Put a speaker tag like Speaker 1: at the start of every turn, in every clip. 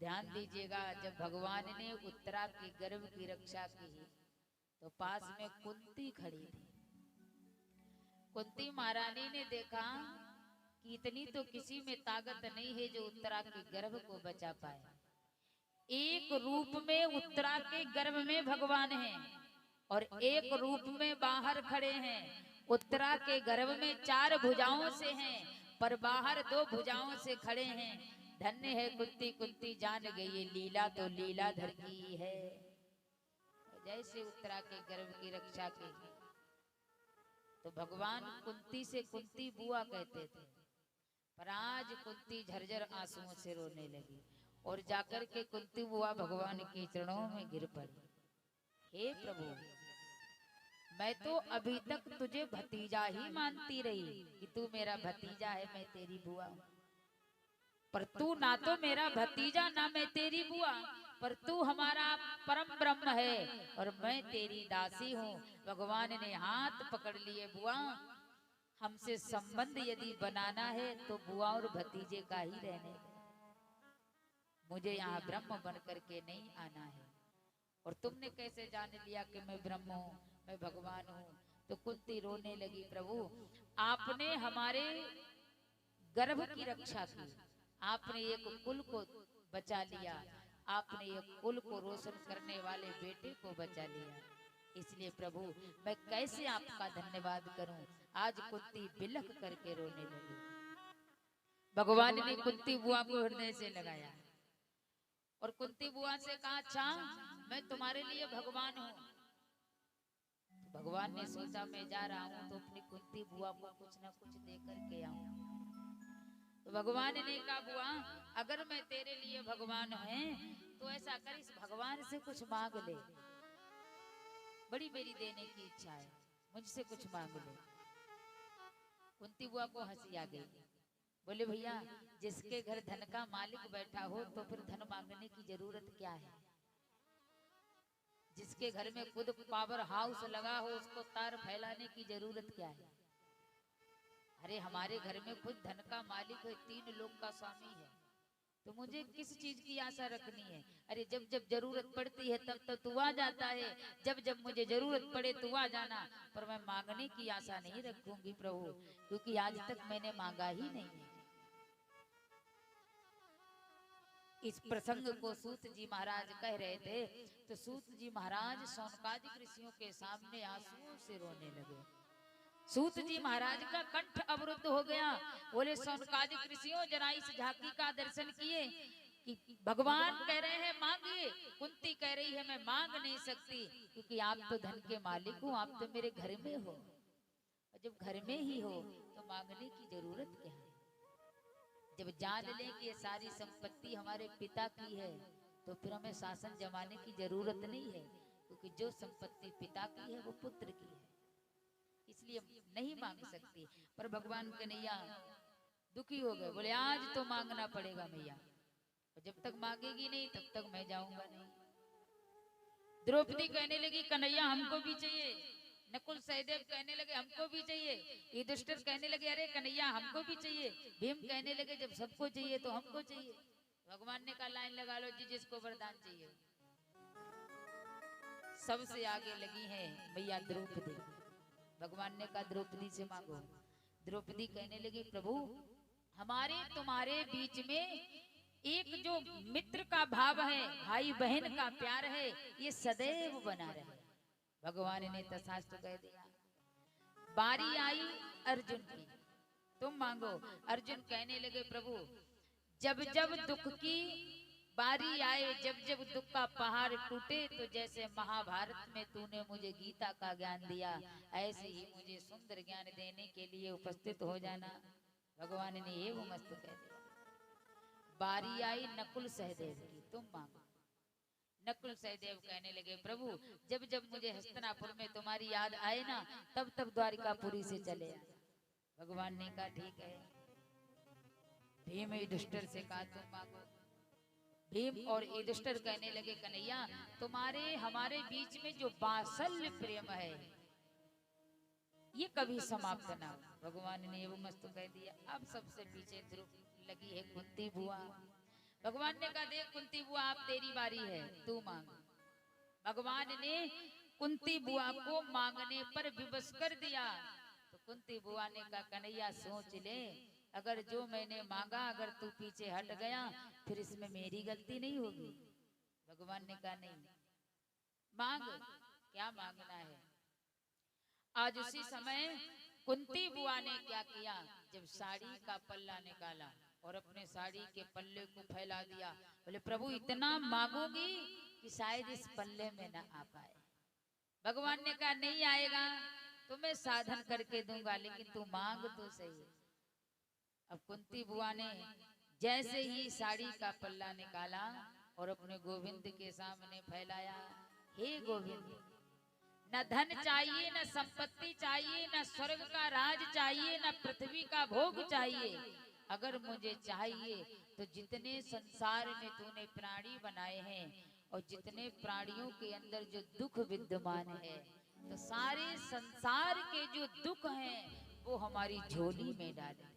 Speaker 1: ध्यान दीजिएगा, जब भगवान ने उत्तरा के गर्भ की रक्षा की तो पास में कुंती खड़ी थी। कुंती महारानी ने देखा कि इतनी तो किसी में ताकत नहीं है जो उत्तरा के गर्भ को बचा पाए। एक रूप में उत्तरा के गर्भ में भगवान हैं और एक रूप में बाहर खड़े हैं। उत्तरा के गर्भ में 4 भुजाओं से हैं पर बाहर 2 भुजाओं से खड़े हैं। धन्य है कुंती, कुंती जान गई ये लीला तो लीलाधर की है। जैसे उत्तरा के गर्भ की रक्षा की तो भगवान कुंती से कुंती बुआ कहते थे, पर आज कुंती झरझर आंसुओं से रोने लगी और जाकर के कुंती बुआ भगवान के चरणों में गिर पड़ी। हे प्रभु, मैं तो अभी तक तुझे भतीजा ही मानती रही कि तू मेरा भतीजा है, मैं तेरी बुआ, पर तू ना तो मेरा भतीजा ना मैं तेरी बुआ, पर तू हमारा परम ब्रह्म है और मैं तेरी दासी हूँ। भगवान ने हाथ पकड़ लिए, बुआ हमसे संबंध यदि बनाना है तो बुआ और भतीजे का ही रहने दे, मुझे यहाँ ब्रह्म बन करके नहीं आना है। और तुमने कैसे जान लिया कि मैं ब्रह्म हूँ, मैं भगवान हूँ? तो कुंती रोने लगी, प्रभु आपने हमारे गर्भ की रक्षा की, आपने एक कुल को बचा लिया, आपने एक कुल को रोशन करने वाले बेटे को बचा लिया, इसलिए प्रभु मैं कैसे आपका धन्यवाद करूं। आज कुंती बिलख करके रोने लगी। भगवान ने कुंती बुआ को हृदय से लगाया और कुंती बुआ से कहा, अच्छा मैं तुम्हारे लिए भगवान हूँ। तो भगवान ने सोचा मैं जा रहा हूँ तो अपनी कुंती बुआ को कुछ ना कुछ दे करके आऊं। तो भगवान ने कहा, बुआ अगर मैं तेरे लिए भगवान है तो ऐसा कर, इस भगवान से कुछ मांग ले, बड़ी मेरी देने की इच्छा है, मुझसे कुछ मांग ले। कुंती बुआ को हंसी आ गई, बोले भैया जिसके घर धन का मालिक बैठा हो तो फिर धन मांगने की जरूरत क्या है? जिसके घर में खुद पावर हाउस लगा हो उसको तार फैलाने की जरूरत क्या है? अरे हमारे घर में खुद धन का मालिक है, 3 लोक का स्वामी है, तो मुझे किस चीज की आशा रखनी है? अरे जब जब जरूरत पड़ती है तब तब तू आ जाता है, जब जब मुझे जरूरत पड़े तू आ जाना, पर मैं मांगने की आशा नहीं रखूंगी प्रभु, क्योंकि आज तक मैंने मांगा ही नहीं है। इस प्रसंग को सूत जी महाराज कह रहे थे तो सूत जी महाराज शौनकादिक ऋषियों के सामने आंसुओं से रोने लगे। सूत जी महाराज का कंठ अवरुद्ध हो गया। बोले शौनकादिक ऋषियों जरा इस झांकी का दर्शन किए कि भगवान कह रहे हैं मांगिए, कुंती कह रही है मैं मांग नहीं सकती क्योंकि आप तो धन के मालिक हो, आप तो मेरे घर में हो, और जब घर में ही हो तो मांगने की जरूरत क्या है? जब जान लें कि ये सारी संपत्ति हमारे पिता की है तो फिर हमें शासन जमाने की जरूरत नहीं है, क्योंकि जो संपत्ति पिता की है वो पुत्र की है, इसलिए नहीं मांग सकती। पर भगवान कन्हैया दुखी हो गए, बोले आज तो मांगना पड़ेगा मैया, और जब तक मांगेगी नहीं तब तक मैं जाऊंगा नहीं। द्रौपदी कहने लगी कन्हैया हमको भी चाहिए, नकुल सहदेव कहने लगे हमको भी चाहिए, युधिष्ठिर कहने लगे अरे कन्हैया हमको भी चाहिए, भीम कहने लगे जब सबको चाहिए तो हमको चाहिए। भगवान ने कहा लाइन लगा लो जी, जिसको वरदान चाहिए। सबसे आगे लगी हैं मैया द्रौपदी। भगवान ने कहा द्रौपदी से मांगो। द्रौपदी कहने लगी प्रभु हमारे तुम्हारे बीच में एक जो मित्र का भाव है, भाई बहन का प्यार है, ये सदैव बना रहे। भगवान ने तथास्तु कह दिया। बारी आई अर्जुन की, तुम मांगो। अर्जुन कहने लगे प्रभु जब जब दुख की बारी आए, जब जब दुख का पहाड़ टूटे, तो जैसे महाभारत में तूने मुझे गीता का ज्ञान दिया, ऐसे ही मुझे सुंदर ज्ञान देने के लिए उपस्थित हो जाना। भगवान ने ये वो मस्त कह दिया। बारी आई नकुल सहदेव की, तुम मांगो। नकुल सहदेव कहने लगे प्रभु जब जब मुझे हस्तिनापुर में तुम्हारी याद आए ना, तब तब द्वारिकापुरी से चले आए। भगवान ने कहा ठीक है। भीम युधिष्ठिर से कहा तुम मांगो। भीम और युधिष्ठिर कहने लगे कन्हैया तुम्हारे हमारे बीच में जो वात्सल्य प्रेम है ये कभी समाप्त ना हो। भगवान ने वो मस्त कह दिया। अब सबसे पीछे ध्रुव लगी है कुंती बुआ। भगवान ने कहा देख कुंती बुआ आप तेरी बारी है, तू मांग। भगवान ने कुंती बुआ को मांगने पर विवश कर दिया। तो कुंती बुआ ने कहा कन्हैया सोच ले, अगर जो मैंने मांगा अगर तू पीछे हट गया फिर इसमें मेरी गलती नहीं होगी। भगवान ने कहा नहीं, मांग, क्या मांगना है। आज उसी समय कुंती बुआ ने क्या किया, जब साड़ी का पल्ला निकाला और अपने साड़ी के पल्ले को फैला दिया, बोले प्रभु इतना मांगूंगी कि शायद इस पल्ले में न आ पाए। भगवान ने कहा नहीं आएगा तो मैं साधन करके दूंगा, लेकिन तू मांग तो सही। अब कुंती बुआ ने जैसे ही साड़ी का पल्ला निकाला और अपने गोविंद के सामने फैलाया, हे गोविंद, न धन चाहिए, न संपत्ति चाहिए, न स्वर्ग का राज चाहिए, न पृथ्वी का भोग चाहिए। अगर मुझे चाहिए तो जितने संसार में तूने प्राणी बनाए हैं और जितने प्राणियों के अंदर जो दुख विद्यमान है, तो सारे संसार के जो दुख हैं वो हमारी झोली में डाले।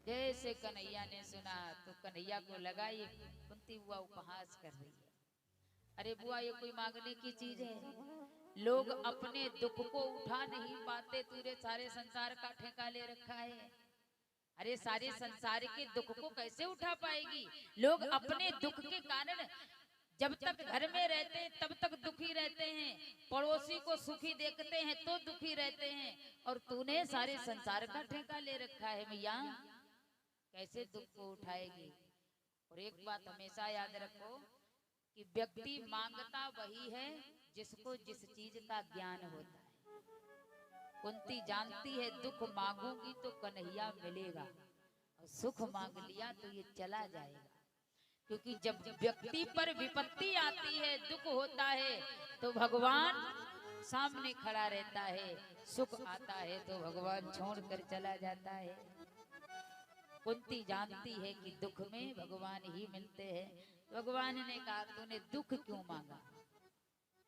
Speaker 1: जैसे कन्हैया ने सुना तो कन्हैया को लगा ये कुंती बुआ उपहास कर रही है। अरे बुआ ये कोई मांगने की चीज है? लोग अपने दुख को उठा नहीं पाते, तूने सारे संसार का ठेका ले रखा है। अरे सारे संसार के दुख को कैसे उठा पाएगी? लोग अपने दुख के कारण जब तक घर में रहते हैं तब तक दुखी रहते हैं, पड़ोसी को सुखी देखते हैं तो दुखी रहते हैं, और तूने सारे संसार का ठेका ले रखा है मैया, कैसे दुख को उठाएगी? और एक बात हमेशा याद रखो कि व्यक्ति मांगता वही है जिसको जिस चीज का ज्ञान होता है। कुंती जानती है दुख मांगूंगी तो कन्हैया मिलेगा, और सुख मांग लिया तो ये चला जाएगा। क्योंकि जब व्यक्ति पर विपत्ति आती है, दुख होता है, तो भगवान सामने खड़ा रहता है, सुख आता है तो भगवान छोड़कर चला जाता है। कुंती जानती है कि दुख में भगवान ही मिलते हैं। भगवान ने कहा तूने दुख क्यों मांगा?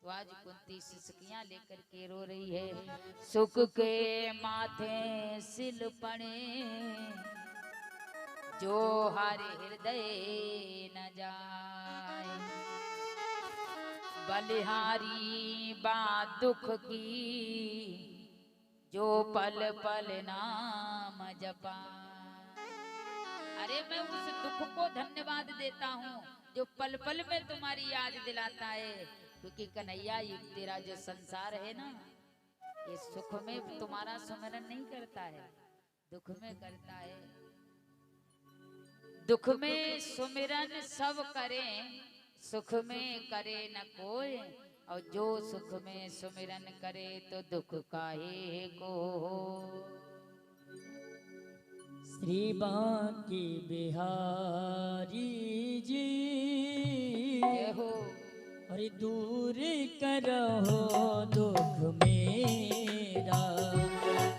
Speaker 1: तो आज कुंती सिसकियां लेकर के रो रही है। सुख के माथे सिल पड़े जो हारे हृदय न जाए, बलिहारी बात दुख की जो पल पल नाम जपा। अरे मैं उस दुख को धन्यवाद देता हूँ जो पल पल में तुम्हारी याद दिलाता है, क्योंकि कन्हैया ये तेरा जो संसार है ना, ये सुख में तुम्हारा सुमिरन नहीं करता है, दुख में करता है। दुख में सुमिरन सब करें, सुख में करे न कोई, और जो सुख में सुमिरन करे तो दुख काहे को हो।
Speaker 2: श्री बांके बिहारी जी
Speaker 1: हो,
Speaker 2: अरे दूर करो दुख मेरा,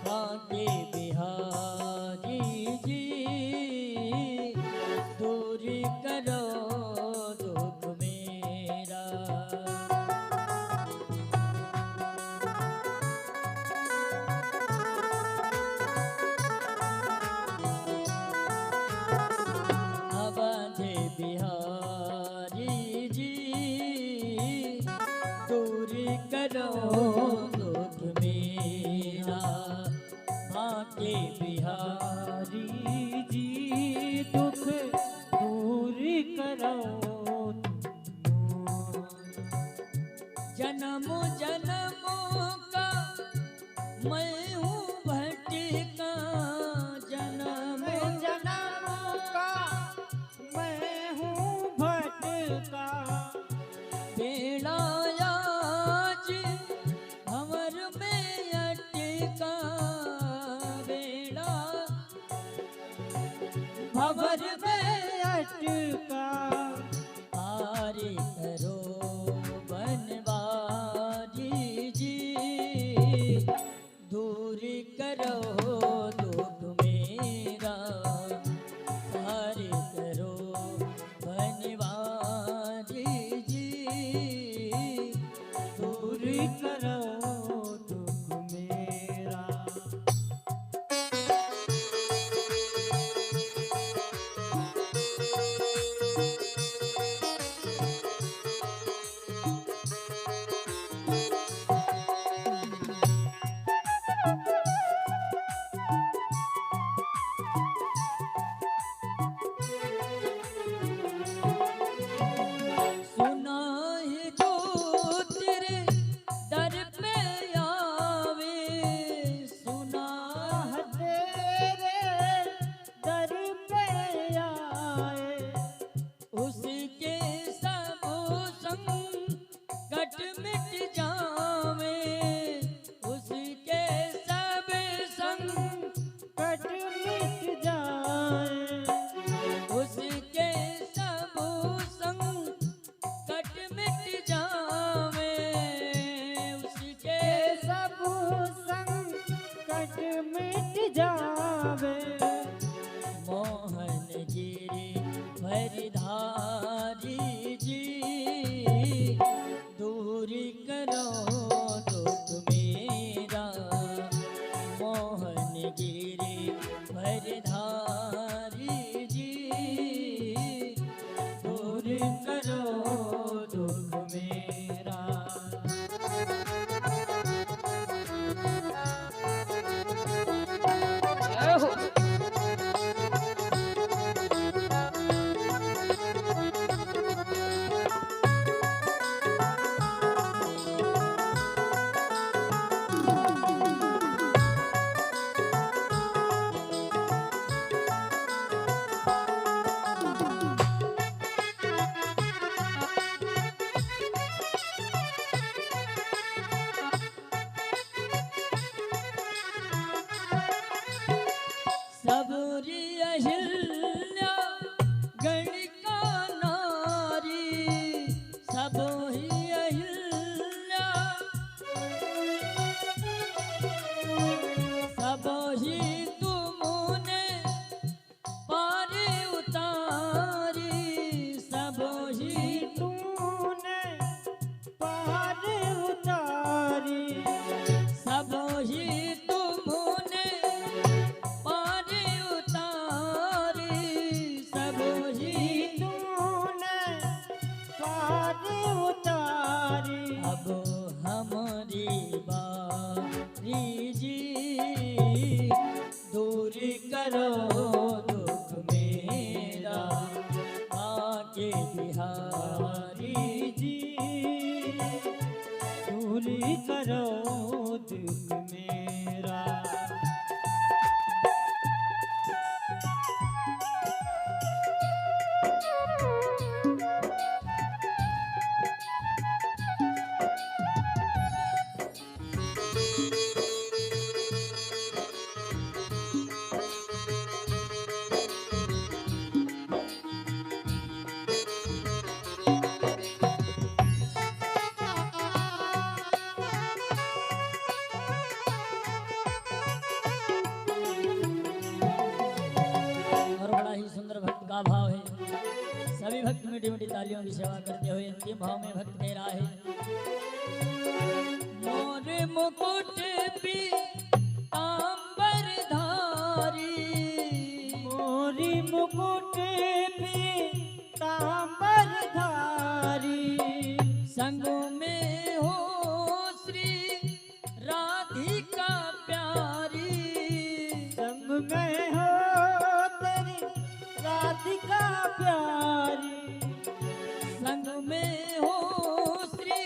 Speaker 2: बांके बिहारी जी दूर करो दुख मेरा। बिहारी जी दूर करो दुख मेरा, बांके बिहारी जी दुख दूर करो। जन्म जन्म का मैं हूँ भटका, जन्म जन्म का मैं हूँ भटका, बेड़ा आज भंवर में अटका, बेड़ा भंवर में अटका। पार करो बनवारी जी दूर करो दुख मेरा, पार करो बनवारी जी दूर करो दुख मेरा। भरधारी जी दूर करो दुख मेरा मोहन गिरी भरधारी जी दूर करो दुख मेरा।
Speaker 1: जय हो।
Speaker 2: सबरी अहिल्या गणिका नारी सब ही अहिल्या सब ही तुमने पार उतारी सब ही तूने पार उतारी सब ही तुमने पार उतारी सब ही तूने पार उतारी। अब हमारी बारी जी दूर करो दुख मेरा आगे बिहारी जी दूर करो दुख मेरा। और बड़ा ही सुंदर भक्त का भाव है। सभी भक्त मीठी मीठी तालियों की सेवा करते हुए अंतिम भाव में भक्त दे रहा है। मोर मुकुट पीतांबर धारी मोरी मुकुट पीतांबर धारी संग में हो श्री राधिका प्यारी संग में हो तेरी राधिका प्यारी संग में हो श्री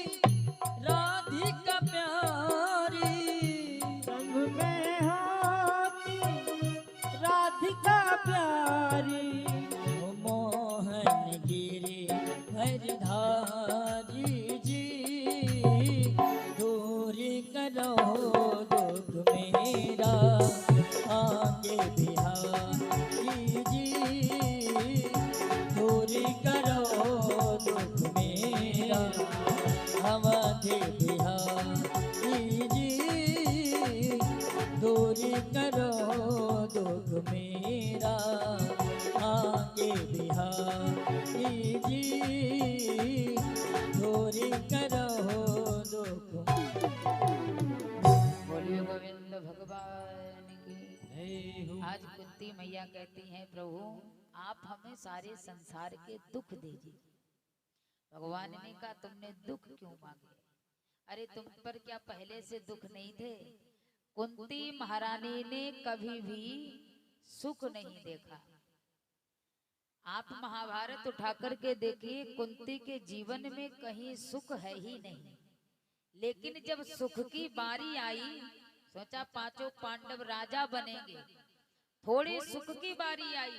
Speaker 2: राधिका प्यारी संग में हो राधिका प्यारी। ओ मोहन गिरी भरधारी जी दूर करो दुख मेरा आगे बिहारी जी दूर करो दुख मेरा अवधि बिहारी जी दूर करो दुख मेरा आगे बिहारी जी दूर करो दुख।
Speaker 1: बोलिए गोविंद भगवान की।
Speaker 2: जय हो।
Speaker 1: आज कुंती मैया कहती हैं प्रभु आप हमें सारे संसार के दुख दीजिए। भगवान ने कहा तुमने दुख क्यों मांगे? अरे तुम पर क्या पहले से दुख नहीं थे? कुंती महारानी ने कभी भी सुख नहीं देखा। आप महाभारत उठा करके देखिए, कुंती के जीवन में कहीं सुख है ही नहीं। लेकिन जब सुख की बारी आई, सोचा पांचों पांडव राजा बनेंगे, थोड़ी सुख की बारी आई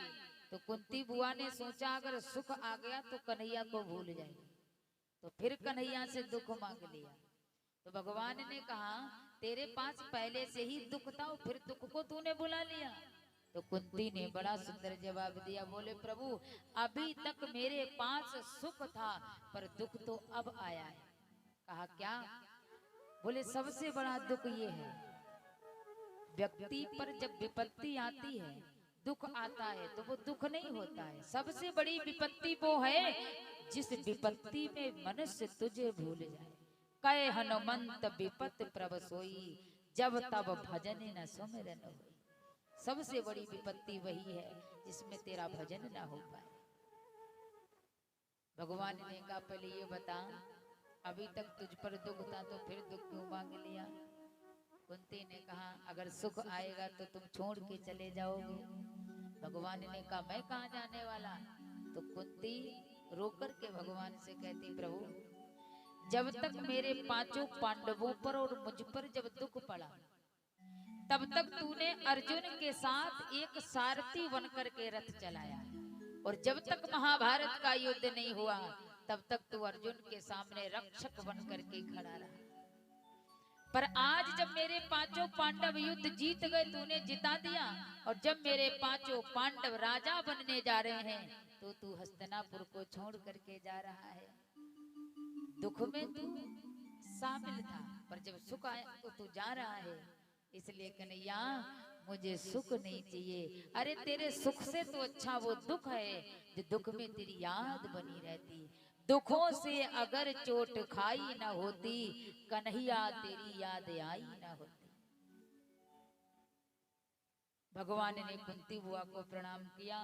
Speaker 1: तो कुंती बुआ ने सोचा अगर सुख आ गया तो कन्हैया को भूल जाएगी, तो फिर कन्हैया से दुख मांग लिया। तो भगवान ने कहा तेरे पास पहले से ही दुख था, फिर दुख को तूने बुला लिया। तो कुंती ने बड़ा सुंदर जवाब दिया, बोले प्रभु अभी तक मेरे पास सुख था पर दुख तो अब आया है। कहा क्या? बोले सबसे बड़ा दुख ये है, व्यक्ति पर जब विपत्ति आती है दुख आता है तो वो दुख नहीं होता है। सबसे बड़ी विपत्ति वो है जिस विपत्ति में मनुष्य तुझे भूल जाए। कहे हनुमंत विपत प्रभ सोई, जब तब भजन न सुमिरन होई। सबसे बड़ी विपत्ति वही है जिसमें तेरा भजन ना हो पाए। भगवान ने कहा पहले ये बता, अभी तक तुझ पर दुख था तो फिर दुख क्यों मांग लिया? कुंती ने कहा अगर सुख आएगा तो तुम छोड़ के चले जाओगे। भगवान ने कहा मैं कहाँ जाने वाला। तो कुंती रोकर के भगवान से कहती प्रभु, जब तक मेरे पांचों पांडवों पर और मुझ पर जब दुख पड़ा, तब तक तूने अर्जुन के साथ एक सारथी बनकर के रथ चलाया, और जब तक महाभारत का युद्ध नहीं हुआ तब तक तू अर्जुन के सामने रक्षक बनकर के खड़ा रहा। पर आज जब मेरे पांचों पांडव युद्ध जीत गए, तूने जिता दिया, और जब मेरे पांचों पांडव राजा बनने जा रहे हैं तो तू हस्तिनापुर को छोड़ करके जा रहा है। दुख में तू शामिल था, पर जब सुख आया तो तू जा रहा है। इसलिए कन्हैया मुझे सुख नहीं चाहिए। अरे तेरे सुख से तो अच्छा वो दुख है जो दुख में तेरी याद बनी रहती। दुखों से अगर चोट खाई न होती, कन्हैया तेरी याद आई न होती। भगवान ने कुंती बुआ को प्रणाम किया।